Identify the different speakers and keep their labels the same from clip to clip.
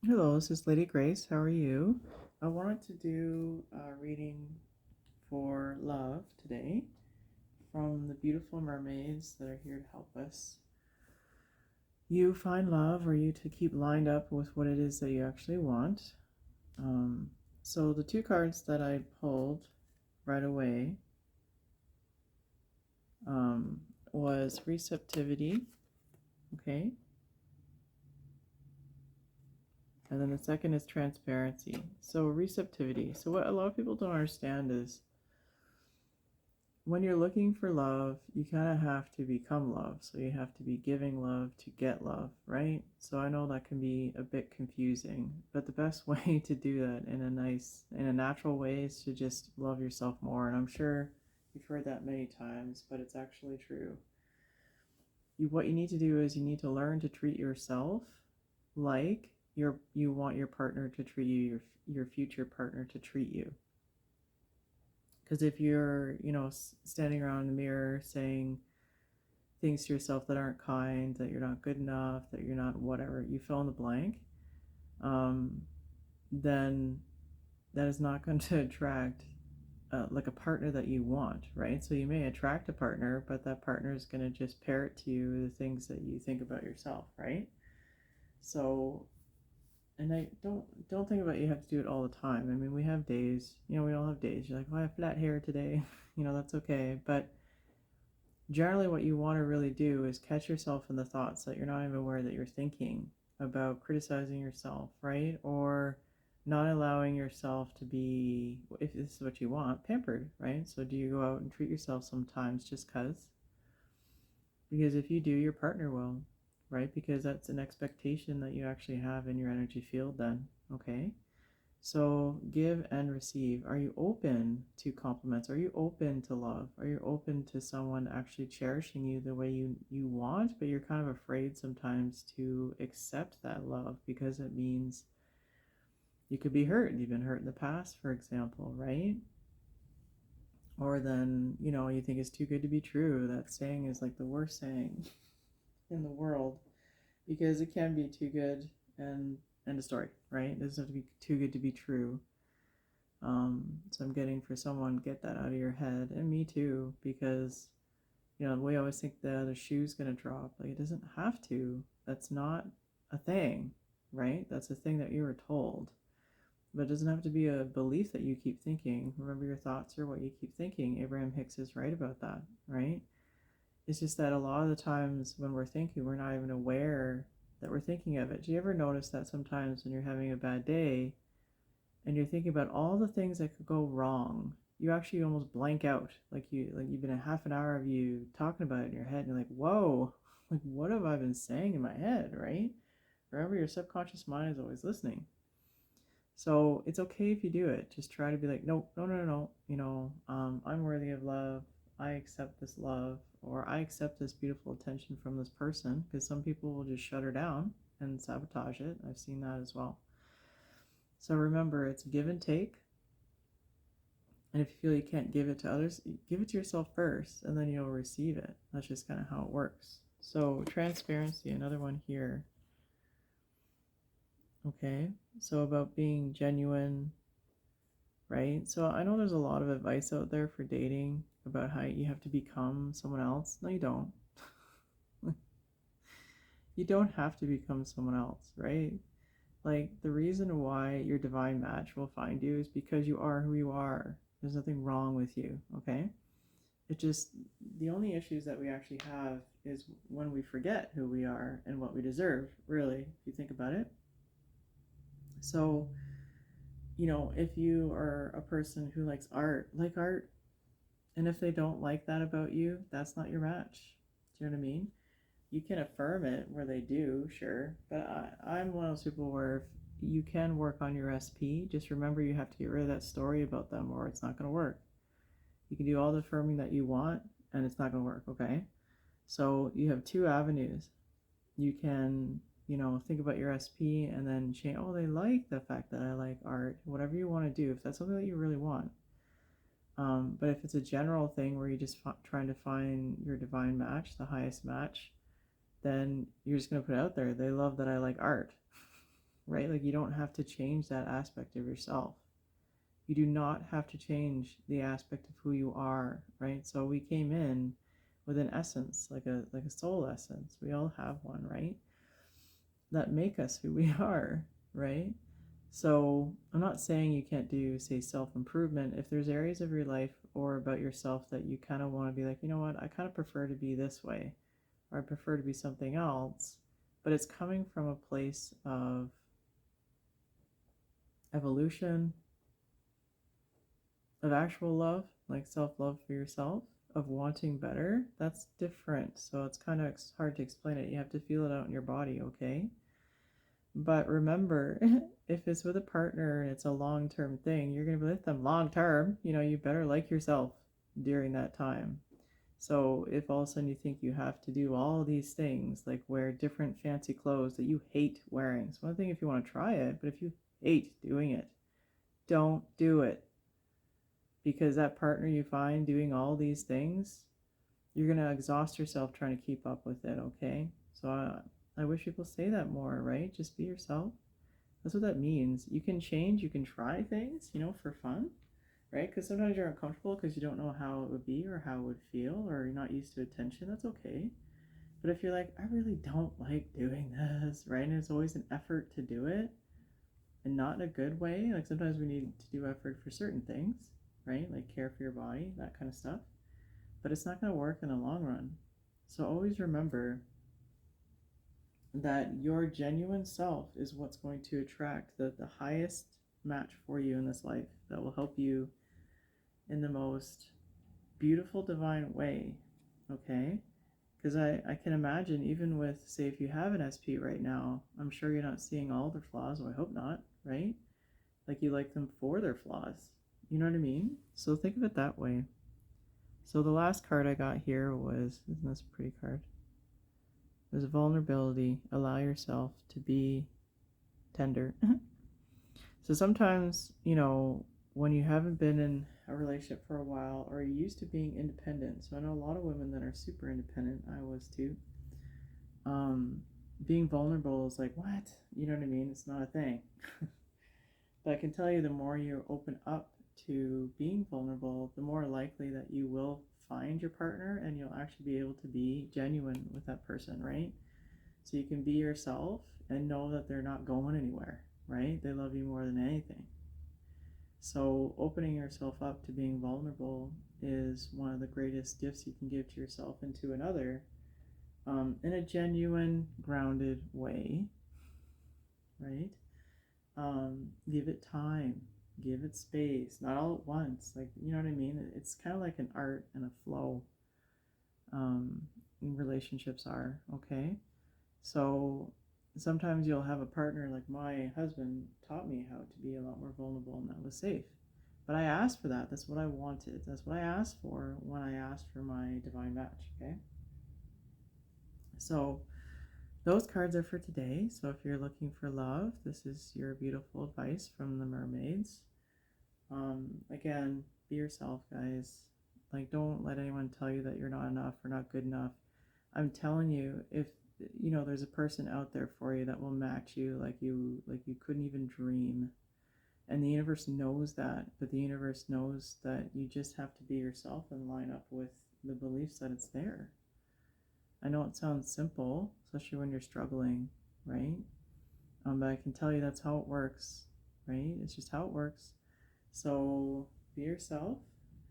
Speaker 1: Hello, this is Lady Grace. How are you? I wanted to do a reading for love today from the beautiful mermaids that are here to help us. You find love, or you to keep lined up with what it is that you actually want. Um, so the two cards that I pulled right away um, was receptivity, okay, and then the second is transparency. So receptivity. So what a lot of people don't understand is when you're looking for love, you kind of have to become love. So you have to be giving love to get love, right? So I know that can be a bit confusing, but the best way to do that in a natural way is to just love yourself more. And I'm sure you've heard that many times, but it's actually true. What you need to do is you need to learn to treat yourself like you want your partner to treat you, your future partner to treat you. Because if you're, standing around in the mirror saying things to yourself that aren't kind, that you're not good enough, that you're not whatever, you fill in the blank, um, then that is not going to attract like a partner that you want, right? So you may attract a partner, but that partner is going to just parrot to you the things that you think about yourself, right? So, and I don't think about you have to do it all the time. I mean, we have days, we all have days. You're like, oh, I have flat hair today, that's okay. But generally what you want to really do is catch yourself in the thoughts that you're not even aware that you're thinking about criticizing yourself, right? Or not allowing yourself to be, if this is what you want, pampered, right? So do you go out and treat yourself sometimes just because if you do, your partner will, right? Because that's an expectation that you actually have in your energy field then, okay? So give and receive. Are you open to compliments? Are you open to love? Are you open to someone actually cherishing you the way you want, but you're kind of afraid sometimes to accept that love because it means you could be hurt. You've been hurt in the past, for example, right? Or then, you think it's too good to be true. That saying is like the worst saying in the world because it can be too good and end of story, right? It doesn't have to be too good to be true. So I'm getting for someone, get that out of your head, and me too, because we always think the shoe's gonna drop. Like it doesn't have to. That's not a thing, right? That's a thing that you were told, but it doesn't have to be a belief that you keep thinking. Remember, your thoughts are what you keep thinking. Abraham Hicks is right about that, right? It's just that a lot of the times when we're thinking, we're not even aware that we're thinking of it. Do you ever notice that sometimes when you're having a bad day, and you're thinking about all the things that could go wrong, you actually almost blank out. You've been a half an hour of you talking about it in your head, and you're like, whoa, like what have I been saying in my head, right? Remember, your subconscious mind is always listening. So it's okay if you do it. Just try to be like, no, no, no, no, no. I'm worthy of love. I accept this love, or I accept this beautiful attention from this person. Because some people will just shut her down and sabotage it. I've seen that as well. So remember, it's give and take. And if you feel you can't give it to others, give it to yourself first, and then you'll receive it. That's just kind of how it works. So transparency, another one here. Okay, so about being genuine, right? So I know there's a lot of advice out there for dating about how you have to become someone else. No, you don't. You don't have to become someone else, right? Like the reason why your divine match will find you is because you are who you are. There's nothing wrong with you, okay? It just, the only issues that we actually have is when we forget who we are and what we deserve, really, if you think about it. So, if you are a person who likes art, like art, and if they don't like that about you, that's not your match. Do you know what I mean? You can affirm it where they do, sure, but I'm one of those people where if you can work on your SP, just remember you have to get rid of that story about them or it's not going to work. You can do all the affirming that you want and it's not going to work, okay? So you have two avenues. You can, think about your SP and then change, oh, they like the fact that I like art, whatever you want to do, if that's something that you really want. But if it's a general thing where you're just trying to find your divine match, the highest match, then you're just going to put it out there. They love that I like art. right? Like, you don't have to change that aspect of yourself. You do not have to change the aspect of who you are, right? So we came in with an essence, like a soul essence. We all have one, right? That make us who we are, right? So I'm not saying you can't do, say, self-improvement. If there's areas of your life or about yourself that you kind of want to be like, you know what, I kind of prefer to be this way, or I prefer to be something else, but it's coming from a place of evolution, of actual love, like self-love for yourself, of wanting better, that's different. So it's kind of hard to explain it. You have to feel it out in your body, okay? But remember, if it's with a partner and it's a long-term thing, you're going to be with them long-term. You better like yourself during that time. So if all of a sudden you think you have to do all these things, like wear different fancy clothes that you hate wearing, it's one thing if you want to try it, but if you hate doing it, don't do it. Because that partner you find doing all these things, you're going to exhaust yourself trying to keep up with it, okay? So I wish people say that more, right? Just be yourself. That's what that means. You can change, you can try things, for fun, right? Because sometimes you're uncomfortable because you don't know how it would be or how it would feel, or you're not used to attention. That's okay. But if you're like, I really don't like doing this, right? And it's always an effort to do it, and not in a good way. Like sometimes we need to do effort for certain things, right? Like care for your body, that kind of stuff. But it's not going to work in the long run. So always remember that your genuine self is what's going to attract the highest match for you in this life, that will help you in the most beautiful, divine way, okay? Because I can imagine, even with, say, if you have an SP right now, I'm sure you're not seeing all their flaws, or I hope not, right? Like you like them for their flaws. You know what I mean? So think of it that way. So the last card I got here was, isn't this a pretty card? It was vulnerability. Allow yourself to be tender. So sometimes, when you haven't been in a relationship for a while, or you're used to being independent, so I know a lot of women that are super independent, I was too, being vulnerable is like, what? You know what I mean? It's not a thing. But I can tell you, the more you open up to being vulnerable, the more likely that you will find your partner, and you'll actually be able to be genuine with that person, right? So you can be yourself and know that they're not going anywhere, right? They love you more than anything. So opening yourself up to being vulnerable is one of the greatest gifts you can give to yourself and to another, in a genuine, grounded way, right? Give it time, give it space, not all at once. Like, you know what I mean? It's kind of like an art and a flow. Relationships are, okay? So sometimes you'll have a partner, like my husband taught me how to be a lot more vulnerable, and that was safe. But I asked for that. That's what I wanted. That's what I asked for when I asked for my divine match, okay? So those cards are for today. So if you're looking for love, this is your beautiful advice from the mermaids. Again, be yourself, guys. Like, don't let anyone tell you that you're not enough or not good enough. I'm telling you, if there's a person out there for you that will match you like you couldn't even dream. And the universe knows that, but the universe knows that you just have to be yourself and line up with the beliefs that it's there. I know it sounds simple, especially when you're struggling, right? But I can tell you that's how it works, right? It's just how it works. So be yourself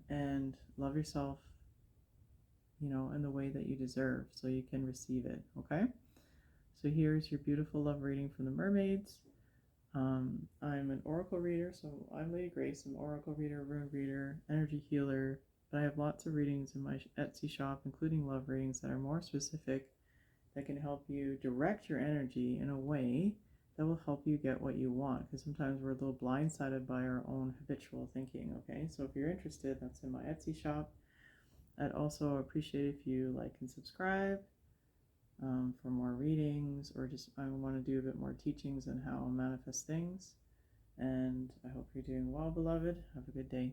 Speaker 1: and love yourself, in the way that you deserve, so you can receive it, okay? So here's your beautiful love reading from the mermaids. I'm an oracle reader, so I'm Lady Grace. I'm an oracle reader, rune reader, energy healer, but I have lots of readings in my Etsy shop, including love readings that are more specific, that can help you direct your energy in a way that will help you get what you want, because sometimes we're a little blindsided by our own habitual thinking, okay? So if you're interested, that's in my Etsy shop. I'd also appreciate if you like and subscribe for more readings, or just I want to do a bit more teachings on how to manifest things. And I hope you're doing well, beloved. Have a good day.